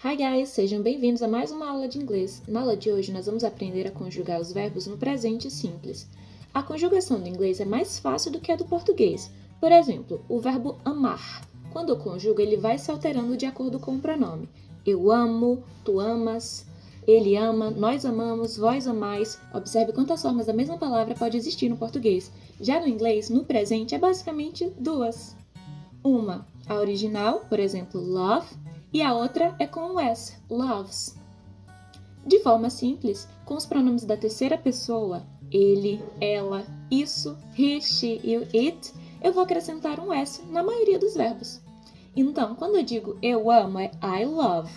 Hi guys, sejam bem-vindos a mais uma aula de inglês. Na aula de hoje nós vamos aprender a conjugar os verbos no presente simples. A conjugação do inglês é mais fácil do que a do português. Por exemplo, o verbo amar. Quando eu conjugo, ele vai se alterando de acordo com o pronome. Eu amo, tu amas, ele ama, nós amamos, vós amais. Observe quantas formas da mesma palavra pode existir no português. Já no inglês, no presente, é basicamente duas. Uma, a original, por exemplo, love, e a outra é com o S, loves. De forma simples, com os pronomes da terceira pessoa, ele, ela, isso, he, she e it, eu vou acrescentar um S na maioria dos verbos. Então, quando eu digo eu amo, é I love.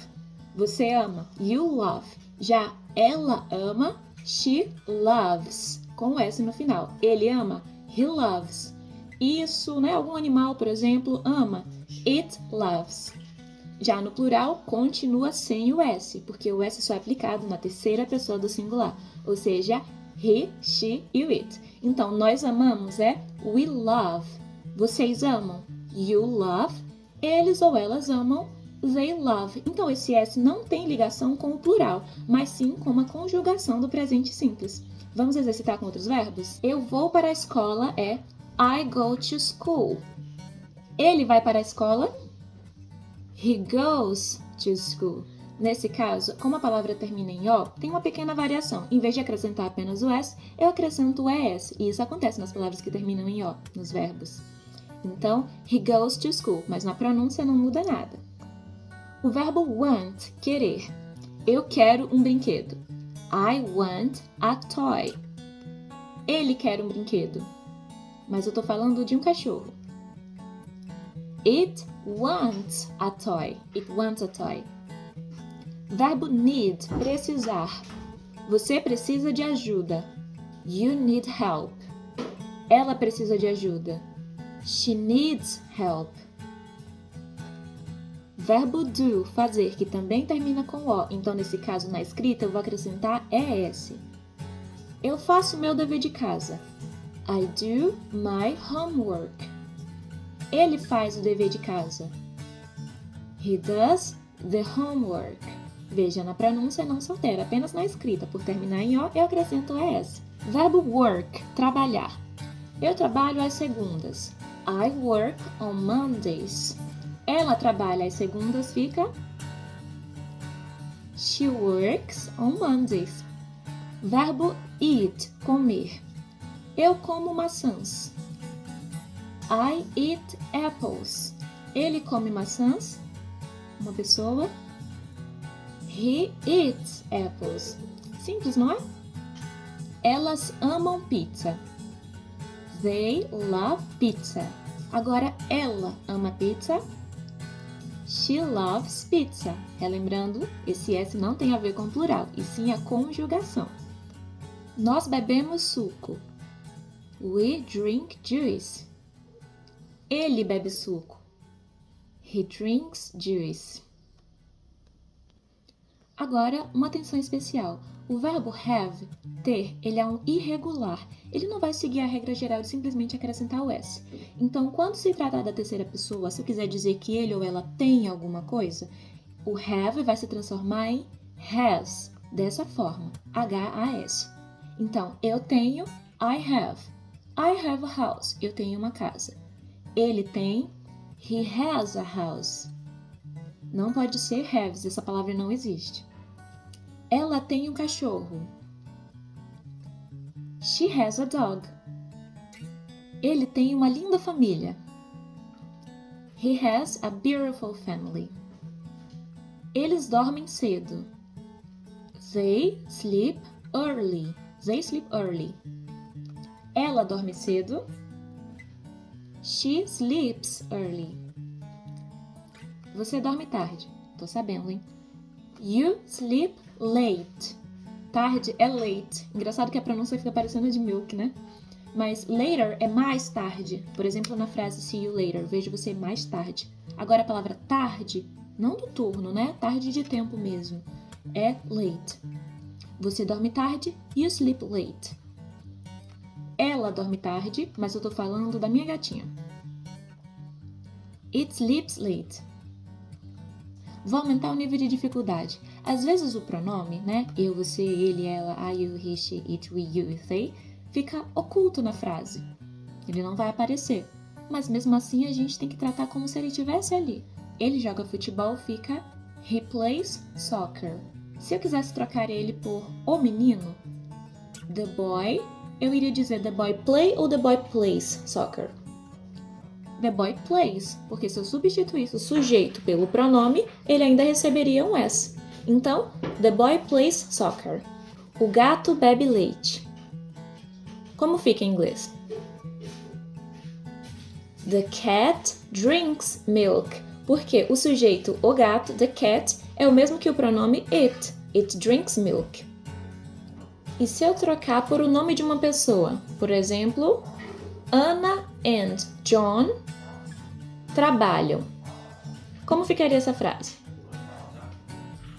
Você ama, you love. Já ela ama, she loves, com o S no final. Ele ama, he loves. Isso, algum animal, por exemplo, ama, it loves. Já no plural, continua sem o S, porque o S só é aplicado na terceira pessoa do singular, ou seja, he, she e it. Então, nós amamos é we love. Vocês amam, you love. Eles ou elas amam, they love. Então, esse S não tem ligação com o plural, mas sim com uma conjugação do presente simples. Vamos exercitar com outros verbos? Eu vou para a escola é I go to school. Ele vai para a escola? He goes to school. Nesse caso, como a palavra termina em O, tem uma pequena variação. Em vez de acrescentar apenas o S, eu acrescento o ES. E isso acontece nas palavras que terminam em O, nos verbos. Então, he goes to school, mas na pronúncia não muda nada. O verbo want, querer. Eu quero um brinquedo. I want a toy. Ele quer um brinquedo. Mas eu estou falando de um cachorro. It wants a toy. It wants a toy. Verbo need, precisar. Você precisa de ajuda. You need help. Ela precisa de ajuda. She needs help. Verbo do, fazer, que também termina com O. Então, nesse caso, na escrita, eu vou acrescentar ES. Eu faço meu dever de casa. I do my homework. Ele faz o dever de casa. He does the homework. Veja, na pronúncia não se altera, apenas na escrita. Por terminar em O, eu acrescento ES. Verbo work, trabalhar. Eu trabalho às segundas. I work on Mondays. Ela trabalha às segundas, fica She works on Mondays. Verbo eat, comer. Eu como maçãs. I eat apples. Ele come maçãs. Uma pessoa. He eats apples. Simples, não é? Elas amam pizza. They love pizza. Agora, ela ama pizza. She loves pizza. Relembrando, esse S não tem a ver com plural, e sim a conjugação. Nós bebemos suco. We drink juice. Ele bebe suco. He drinks juice. Agora, uma atenção especial. O verbo have, ter, ele é um irregular. Ele não vai seguir a regra geral de simplesmente acrescentar o S. Então, quando se tratar da terceira pessoa, se eu quiser dizer que ele ou ela tem alguma coisa, o have vai se transformar em has, dessa forma, H-A-S. Então, eu tenho, I have. I have a house, eu tenho uma casa. Ele tem, he has a house. Não pode ser has, essa palavra não existe. Ela tem um cachorro. She has a dog. Ele tem uma linda família. He has a beautiful family. Eles dormem cedo. They sleep early. They sleep early. Ela dorme cedo. She sleeps early. Você dorme tarde. Tô sabendo, hein? You sleep late. Tarde é late. Engraçado que a pronúncia fica parecendo a de milk, né? Mas later é mais tarde. Por exemplo, na frase see you later, vejo você mais tarde. Agora a palavra tarde, não do turno, né? Tarde de tempo mesmo. É late. Você dorme tarde, you sleep late. Ela dorme tarde, mas eu tô falando da minha gatinha. It sleeps late. vou aumentar o nível de dificuldade. Às vezes o pronome, né? Eu, você, ele, ela, I, you, he, she, it, we, you, they, fica oculto na frase. Ele não vai aparecer. Mas mesmo assim a gente tem que tratar como se ele estivesse ali. Ele joga futebol, fica he plays soccer. Se eu quisesse trocar ele por o menino, the boy, eu iria dizer the boy play ou the boy plays soccer. The boy plays, porque se eu substituísse o sujeito pelo pronome, ele ainda receberia um S. Então, the boy plays soccer. O gato bebe leite. Como fica em inglês? The cat drinks milk. Porque o sujeito, o gato, the cat, é o mesmo que o pronome it. It drinks milk. E se eu trocar por o nome de uma pessoa? Por exemplo, Anna and John trabalham. Como ficaria essa frase?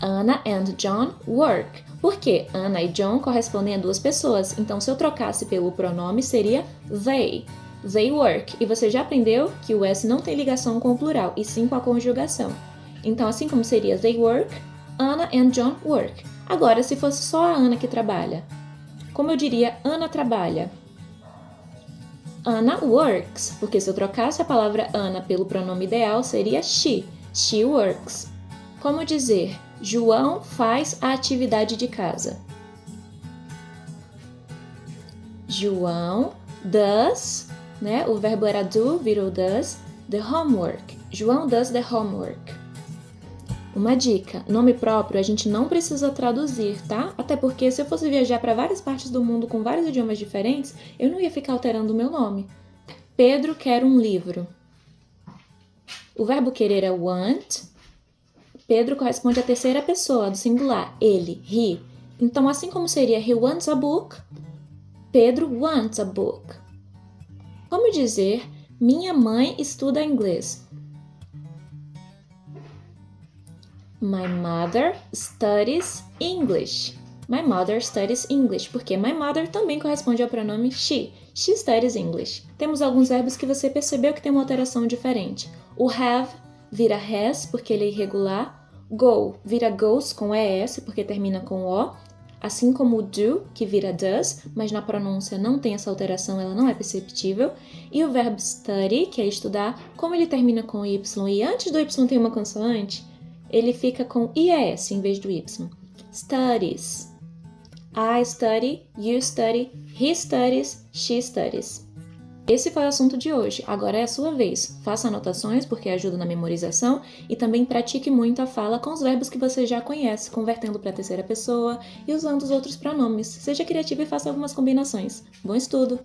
Anna and John work. Porque Anna e John correspondem a duas pessoas. Então, se eu trocasse pelo pronome, seria they. They work. E você já aprendeu que o S não tem ligação com o plural, e sim com a conjugação. Então, assim como seria they work, Anna and John work. Agora, se fosse só a Ana que trabalha, como eu diria Ana trabalha? Anna works, porque se eu trocasse a palavra Ana pelo pronome ideal, seria she. She works. Como dizer João faz a atividade de casa? João does, né? O verbo era do, virou does, the homework. João does the homework. Uma dica, nome próprio a gente não precisa traduzir, tá? Até porque se eu fosse viajar para várias partes do mundo com vários idiomas diferentes, eu não ia ficar alterando o meu nome. Pedro quer um livro. O verbo querer é want. Pedro corresponde à terceira pessoa, do singular, ele, he. Então, assim como seria he wants a book, Pedro wants a book. Como dizer minha mãe estuda inglês? My mother studies English. My mother studies English, porque my mother também corresponde ao pronome she. She studies English. Temos alguns verbos que você percebeu que tem uma alteração diferente. O have vira has, porque ele é irregular. Go vira goes com ES, porque termina com O. Assim como o do, que vira does, mas na pronúncia não tem essa alteração, ela não é perceptível. E o verbo study, que é estudar, como ele termina com Y e antes do Y tem uma consoante, ele fica com IES em vez do Y. Studies. I study, you study, he studies, she studies. Esse foi o assunto de hoje. Agora é a sua vez. Faça anotações porque ajuda na memorização e também pratique muito a fala com os verbos que você já conhece, convertendo para a terceira pessoa e usando os outros pronomes. Seja criativo e faça algumas combinações. Bom estudo!